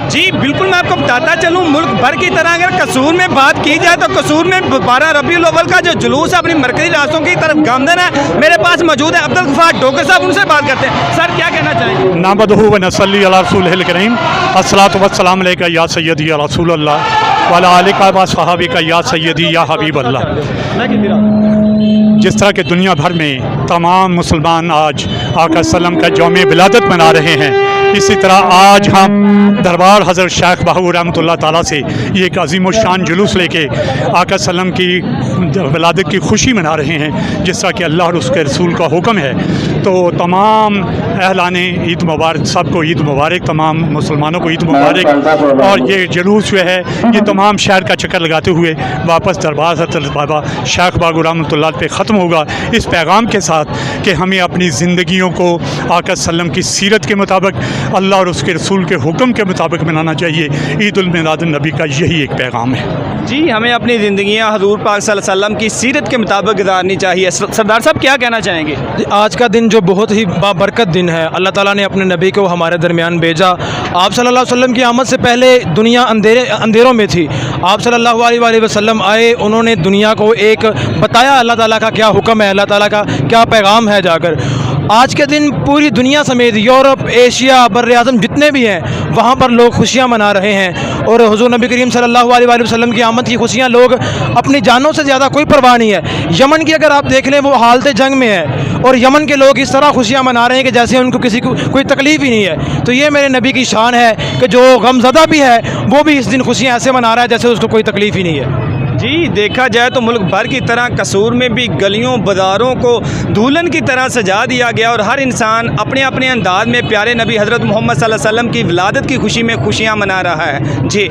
जी बिल्कुल, मैं आपको बताता चलूँ, मुल्क भर की तरह अगर कसूर में बात की जाए तो कसूर में 12 रबीउल अव्वल का जो जुलूस है अपनी मरकजी रास्तों की तरफ गामदन है। मेरे पास मौजूद है अब्दुल गफ्फार डोगर साहब, उनसे बात करते हैं। सर क्या कहना चाहेंगे? नहमदुहु व नसल्ली अला रसूलिहिल करीम, अस्सलातु वस्सलामु अलैका या सय्यदी या रसूलल्लाह व अला आलिका व सहाबिका या सय्यदी या हबीबल्लाह। जिस तरह के दुनिया भर में तमाम मुसलमान आज आका सल्लम का यौम विलादत मना रहे हैं, इसी तरह आज हम दरबार हज़रत शेख बहाउर रहमतुल्लाह ताला से ये एक अजीम शान जुलूस लेके आका सल्लम की विलादत की खुशी मना रहे हैं, जिस तरह कि अल्लाह और उसके रसूल का हुक्म है। तो तमाम अहलाने ईद मुबारक, सबको ईद मुबारक, तमाम मुसलमानों को ईद मुबारक। और ये जुलूस जो है ये तमाम शहर का चक्कर लगाते हुए वापस दरबार हज़रत बाबा शेख बहाउर रहमतुल्लाह पे ख़त्म होगा, इस पैगाम के साथ कि हमें अपनी ज़िंदगियों को आका सल्लम की सीरत के मुताबिक, अल्लाह और उसके रसूल के हुक्म के मुताबिक मनाना चाहिए। ईद उल मिलादुन नबी का यही एक पैगाम है। जी, हमें अपनी ज़िंदगियाँ हज़ूर पाक सल्लल्लाहु अलैहि वसल्लम की सीरत के मुताबिक गुजारनी चाहिए। सरदार साहब क्या कहना चाहेंगे? आज का दिन जो बहुत ही बाबरकत दिन है, अल्लाह ताला ने अपने नबी को हमारे दरमियान भेजा। आप सल्लल्लाहु अलैहि वसल्लम की आमद से पहले दुनिया अंधेरों में थी। आप सल्लल्लाहु अलैहि वसल्लम आए, उन्होंने दुनिया को एक बताया अल्लाह ताला का क्या हुक्म है, अल्लाह ताला का क्या पैगाम है। जाकर आज के दिन पूरी दुनिया समेत यूरोप, एशिया, बर्र आज़म जितने भी हैं वहाँ पर लोग खुशियाँ मना रहे हैं। और हुज़ूर नबी करीम सल्लल्लाहु अलैहि वसल्लम की आमद की खुशियाँ लोग अपनी जानों से ज़्यादा कोई परवाह नहीं है। यमन की अगर आप देख लें, वो हालत जंग में है और यमन के लोग इस तरह खुशियाँ मना रहे हैं कि जैसे उनको किसी को कोई तकलीफ़ ही नहीं है। तो ये मेरे नबी की शान है कि जो गमज़दा भी है वो भी इस दिन खुशियाँ ऐसे मना रहा है जैसे उसको कोई तकलीफ़ ही नहीं है। जी, देखा जाए तो मुल्क भर की तरह कसूर में भी गलियों बाज़ारों को दुल्हन की तरह सजा दिया गया और हर इंसान अपने अपने अंदाज में प्यारे नबी हज़रत मोहम्मद सल्लल्लाहु अलैहि वसल्लम की विलादत की खुशी में खुशियाँ मना रहा है। जी।